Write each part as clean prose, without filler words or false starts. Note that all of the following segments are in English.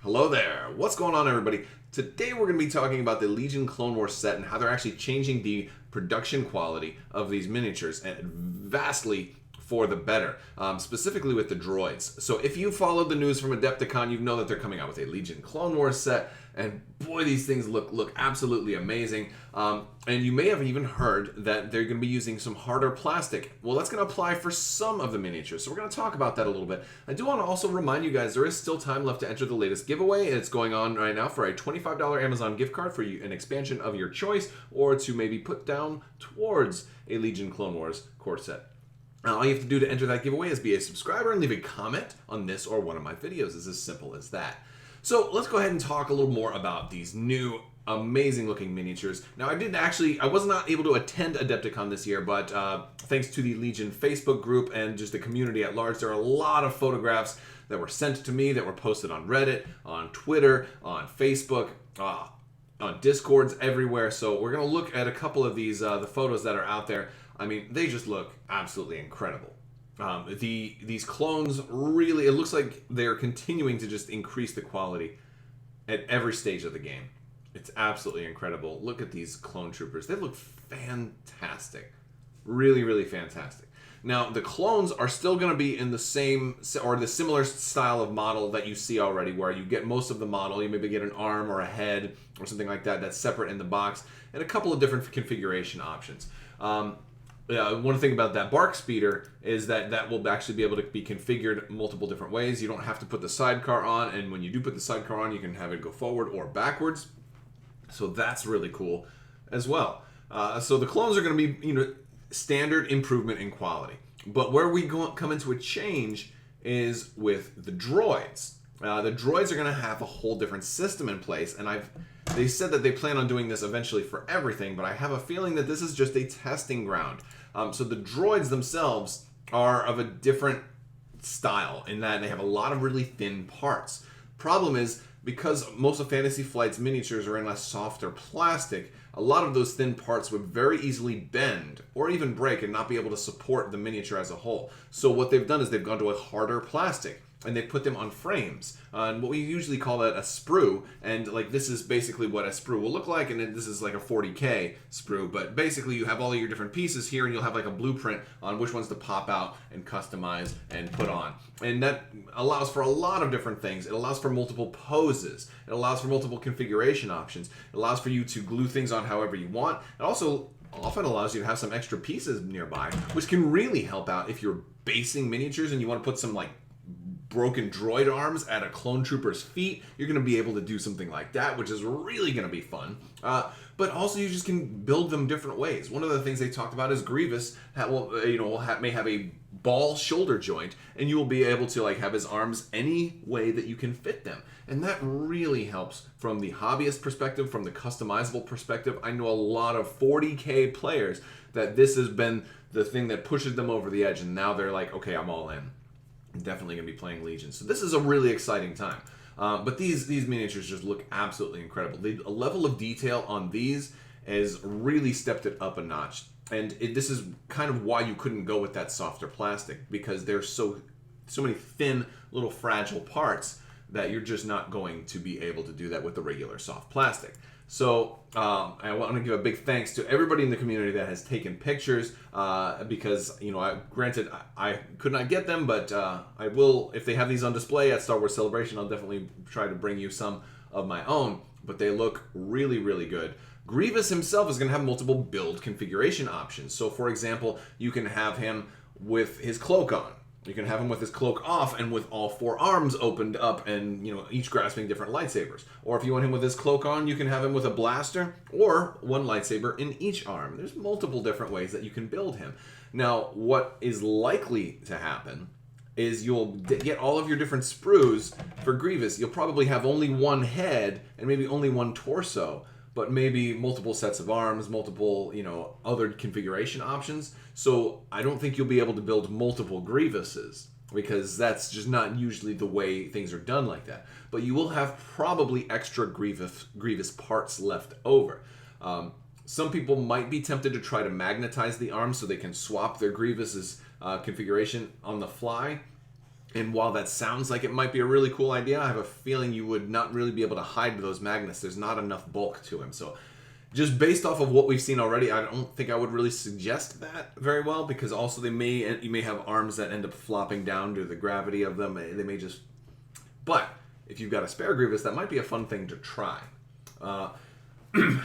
Hello there. What's going on, everybody? Today we're going to be talking about the Legion Clone Wars set and how they're actually changing the production quality of these miniatures and vastly for the better, specifically with the droids. So if you followed the news from Adepticon, you know that they're coming out with a Legion Clone Wars set, and boy, these things look absolutely amazing. And you may have even heard that they're going to be using some harder plastic. Well, that's going to apply for some of the miniatures, so we're going to talk about that a little bit. I do want to also remind you guys there is still time left to enter the latest giveaway, and it's going on right now for a $25 Amazon gift card for an expansion of your choice, or to maybe put down towards a Legion Clone Wars core set. Now, all you have to do to enter that giveaway is be a subscriber and leave a comment on this or one of my videos. It's as simple as that. So let's go ahead and talk a little more about these new amazing looking miniatures. Now, I was not able to attend Adepticon this year, but thanks to the Legion Facebook group and just the community at large, there are a lot of photographs that were sent to me that were posted on Reddit, on Twitter, on Facebook, on Discords, everywhere. So we're going to look at a couple of these, the photos that are out there. I mean, they just look absolutely incredible. These clones really, it looks like they're continuing to just increase the quality at every stage of the game. It's absolutely incredible. Look at these clone troopers. They look fantastic. Really, really fantastic. Now, the clones are still going to be in the same or the similar style of model that you see already, where you get most of the model. You maybe get an arm or a head or something like that that's separate in the box, and a couple of different configuration options. One thing about that bark speeder is that will actually be able to be configured multiple different ways. You don't have to put the sidecar on, and when you do put the sidecar on, you can have it go forward or backwards. So that's really cool as well. So the clones are going to be, standard improvement in quality. But where we come into a change is with the droids. The droids are going to have a whole different system in place, and they said that they plan on doing this eventually for everything, but I have a feeling that this is just a testing ground. So the droids themselves are of a different style in that they have a lot of really thin parts. Problem is, because most of Fantasy Flight's miniatures are in a softer plastic, a lot of those thin parts would very easily bend or even break and not be able to support the miniature as a whole. So what they've done is they've gone to a harder plastic, and they put them on frames, and what we usually call that a sprue. And like, this is basically what a sprue will look like, and then this is like a 40K sprue, but basically you have all of your different pieces here, and you'll have like a blueprint on which ones to pop out and customize and put on. And that allows for a lot of different things. It allows for multiple poses. It allows for multiple configuration options. It allows for you to glue things on however you want. It also often allows you to have some extra pieces nearby, which can really help out if you're basing miniatures and you want to put some like broken droid arms at a clone trooper's feet. You're going to be able to do something like that, which is really going to be fun. But also, you just can build them different ways. One of the things they talked about is Grievous may have a ball shoulder joint, and you will be able to have his arms any way that you can fit them. And that really helps from the hobbyist perspective, from the customizable perspective. I know a lot of 40K players that this has been the thing that pushes them over the edge, and now they're like, okay, I'm all in. Definitely going to be playing Legion. So this is a really exciting time. But these miniatures just look absolutely incredible. The level of detail on these has really stepped it up a notch. And this is kind of why you couldn't go with that softer plastic, because there's so many thin, little fragile parts that you're just not going to be able to do that with the regular soft plastic. So I want to give a big thanks to everybody in the community that has taken pictures, because granted I could not get them, but I will, if they have these on display at Star Wars Celebration. I'll definitely try to bring you some of my own. But they look really, really good. Grievous himself is going to have multiple build configuration options. So for example, you can have him with his cloak on. You can have him with his cloak off and with all four arms opened up and, each grasping different lightsabers. Or if you want him with his cloak on, you can have him with a blaster or one lightsaber in each arm. There's multiple different ways that you can build him. Now, what is likely to happen is you'll get all of your different sprues for Grievous. You'll probably have only one head and maybe only one torso, but maybe multiple sets of arms, multiple, other configuration options. So I don't think you'll be able to build multiple Grievouses, because that's just not usually the way things are done like that. But you will have probably extra Grievous parts left over. Some people might be tempted to try to magnetize the arms so they can swap their Grievous's configuration on the fly. And while that sounds like it might be a really cool idea, I have a feeling you would not really be able to hide those magnets. There's not enough bulk to him. So just based off of what we've seen already, I don't think I would really suggest that very well, because also you may have arms that end up flopping down due to the gravity of them. They may just... But if you've got a spare Grievous, that might be a fun thing to try.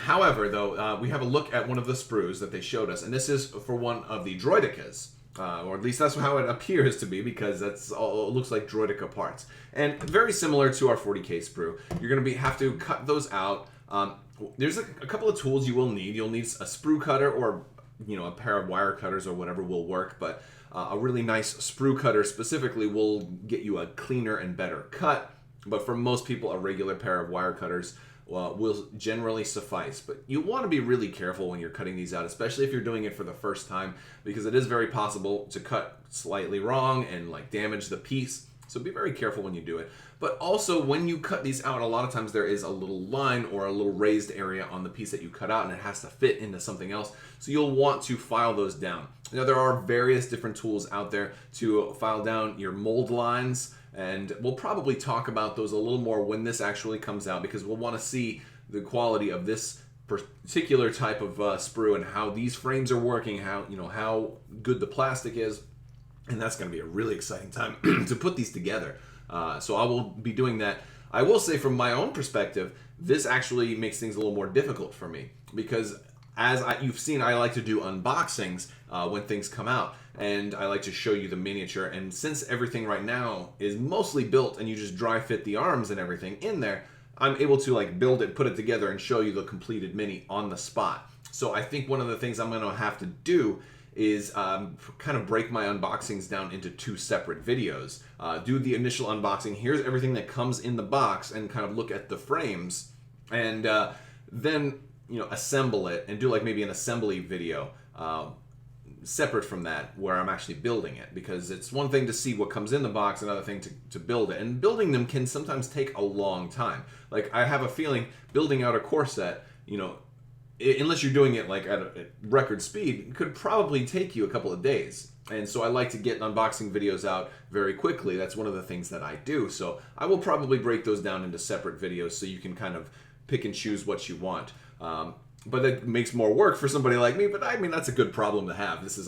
However, though, we have a look at one of the sprues that they showed us, and this is for one of the Droidicas. Or at least that's how it appears to be, because that's all, it looks like Droidica parts. And very similar to our 40K sprue, you're going to have to cut those out. There's a couple of tools you will need. You'll need a sprue cutter, or a pair of wire cutters or whatever will work, but a really nice sprue cutter specifically will get you a cleaner and better cut. But for most people, a regular pair of wire cutters will generally suffice. But you want to be really careful when you're cutting these out, especially if you're doing it for the first time, because it is very possible to cut slightly wrong and damage the piece. So be very careful when you do it. But also, when you cut these out, a lot of times there is a little line or a little raised area on the piece that you cut out, and it has to fit into something else. So you'll want to file those down. Now, there are various different tools out there to file down your mold lines, and we'll probably talk about those a little more when this actually comes out, because we'll want to see the quality of this particular type of sprue and how these frames are working, how good the plastic is. And that's going to be a really exciting time to put these together. So I will be doing that. I will say, from my own perspective, this actually makes things a little more difficult for me, because as you've seen, I like to do unboxings when things come out, and I like to show you the miniature. And since everything right now is mostly built and you just dry fit the arms and everything in there, I'm able to build it, put it together, and show you the completed mini on the spot. So I think one of the things I'm going to have to do is kind of break my unboxings down into 2 separate videos. Do the initial unboxing, here's everything that comes in the box, and kind of look at the frames, and then assemble it, and do maybe an assembly video separate from that, where I'm actually building it. Because it's one thing to see what comes in the box, another thing to build it. And building them can sometimes take a long time. I have a feeling building out a core set, unless you're doing it at record speed, it could probably take you a couple of days. And so I like to get unboxing videos out very quickly. That's one of the things that I do. So I will probably break those down into separate videos so you can kind of pick and choose what you want. But it makes more work for somebody like me. But I mean, that's a good problem to have. It's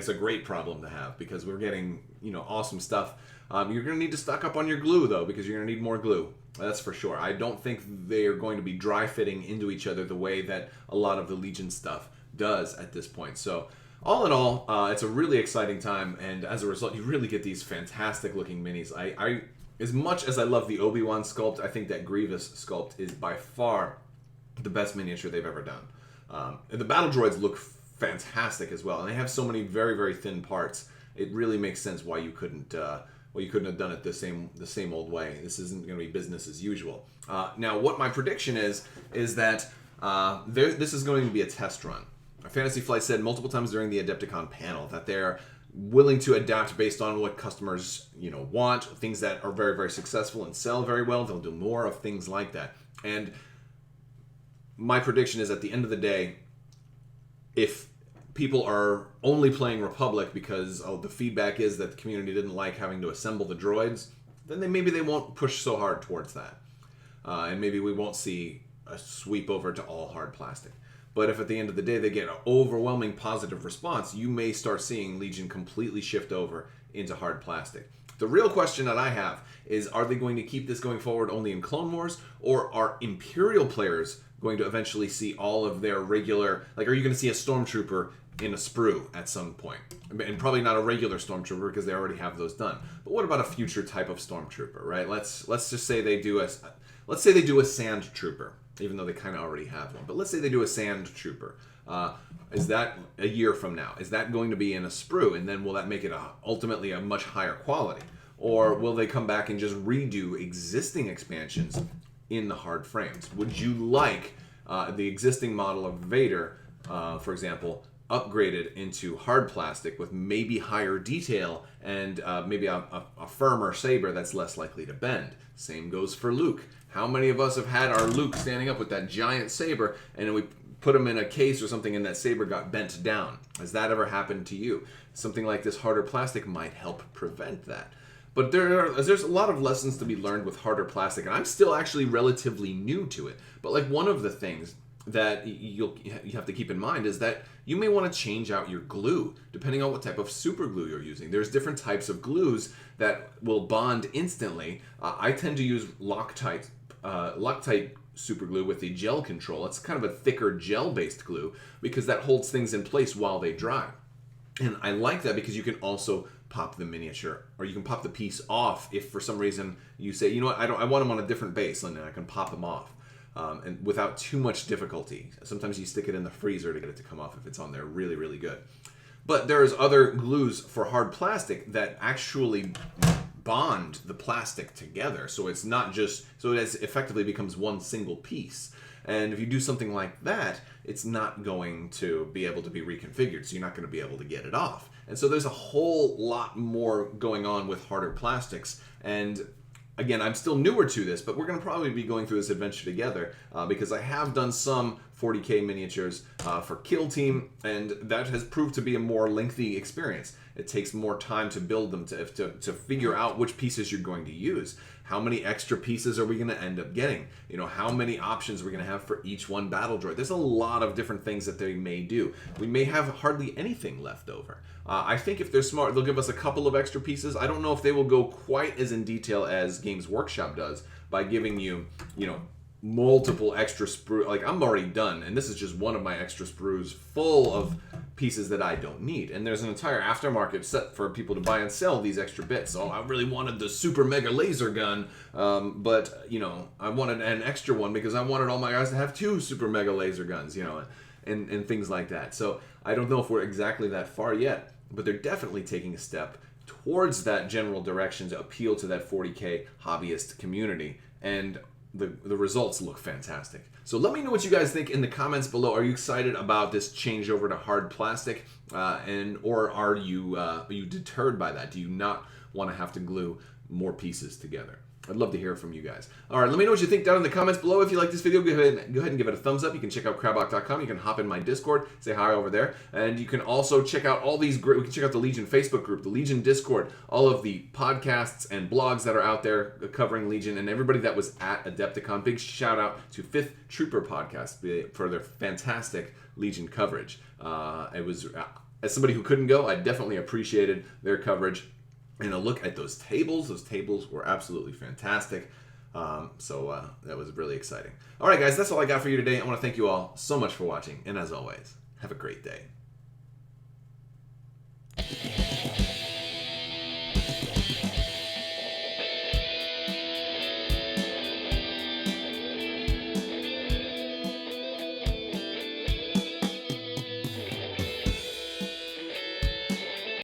a great problem to have, because we're getting awesome stuff. You're going to need to stock up on your glue, though, because you're going to need more glue. That's for sure. I don't think they are going to be dry fitting into each other the way that a lot of the Legion stuff does at this point. So all in all, it's a really exciting time, and as a result, you really get these fantastic looking minis. I as much as I love the Obi-Wan sculpt, I think that Grievous sculpt is by far the best miniature they've ever done. And the battle droids look fantastic as well, and they have so many very, very thin parts. It really makes sense why you couldn't have done it the same old way. This isn't going to be business as usual. Now, what my prediction is that this is going to be a test run. Fantasy Flight said multiple times during the Adepticon panel that they're willing to adapt based on what customers want, things that are very, very successful and sell very well. They'll do more of things like that. And my prediction is, at the end of the day, if people are only playing Republic because the feedback is that the community didn't like having to assemble the droids, then maybe they won't push so hard towards that. And maybe we won't see a sweep over to all hard plastic. But if at the end of the day they get an overwhelming positive response, you may start seeing Legion completely shift over into hard plastic. The real question that I have is, are they going to keep this going forward only in Clone Wars, or are Imperial players going to eventually see all of their regular, are you going to see a Stormtrooper in a sprue at some point? And probably not a regular Stormtrooper, because they already have those done. But what about a future type of Stormtrooper, right? Let's just say they do a Sand Trooper, even though they kind of already have one. But let's say they do a Sand Trooper. Is that a year from now? Is that going to be in a sprue? And then will that make it ultimately a much higher quality? Or will they come back and just redo existing expansions in the hard frames? Would you like the existing model of Vader, for example, upgraded into hard plastic with maybe higher detail and maybe a firmer saber that's less likely to bend? Same goes for Luke. How many of us have had our Luke standing up with that giant saber, and then we put him in a case or something and that saber got bent down? Has that ever happened to you? Something like this harder plastic might help prevent that. But there's a lot of lessons to be learned with harder plastic, and I'm still actually relatively new to it. But like one of the things that you have to keep in mind is that you may want to change out your glue depending on what type of super glue you're using. There's different types of glues that will bond instantly. I tend to use Loctite super glue with the gel control. It's kind of a thicker gel-based glue because that holds things in place while they dry. And I like that because you can also pop the miniature, or you can pop the piece off if for some reason you say, you know what, I want them on a different base, and then I can pop them off. And without too much difficulty. Sometimes you stick it in the freezer to get it to come off if it's on there really, really good. But there's other glues for hard plastic that actually bond the plastic together. So it's not just, so it effectively becomes one single piece. And if you do something like that, it's not going to be able to be reconfigured. So you're not going to be able to get it off. And so there's a whole lot more going on with harder plastics. And again, I'm still newer to this, but we're going to probably be going through this adventure together because I have done some 40K miniatures for Kill Team, and that has proved to be a more lengthy experience. It takes more time to build them, to figure out which pieces you're going to use. How many extra pieces are we going to end up getting? You know, how many options are we going to have for each one battle droid? There's a lot of different things that they may do. We may have hardly anything left over. I think if they're smart, they'll give us a couple of extra pieces. I don't know if they will go quite as in detail as Games Workshop does by giving you, you know, multiple extra sprues. Like, I'm already done, and this is just one of my extra sprues full of pieces that I don't need. And there's an entire aftermarket set for people to buy and sell these extra bits. So I really wanted the super mega laser gun, but, you know, I wanted an extra one because I wanted all my guys to have 2 super mega laser guns, you know, and things like that. So I don't know if we're exactly that far yet, but they're definitely taking a step towards that general direction to appeal to that 40K hobbyist community. And the results look fantastic. So let me know what you guys think in the comments below. Are you excited about this change over to hard plastic, or are you deterred by that? Do you not want to have to glue more pieces together? I'd love to hear from you guys. All right, let me know what you think down in the comments below. If you like this video, go ahead and give it a thumbs up. You can check out Crabbok.com. You can hop in my Discord, say hi over there. And you can also check out all these great, we can check out the Legion Facebook group, the Legion Discord, all of the podcasts and blogs that are out there covering Legion, and everybody that was at Adepticon. Big shout out to 5th Trooper Podcast for their fantastic Legion coverage. It was, as somebody who couldn't go, I definitely appreciated their coverage. And a look at those tables. Those tables were absolutely fantastic. So that was really exciting. All right, guys, that's all I got for you today. I want to thank you all so much for watching. And as always, have a great day.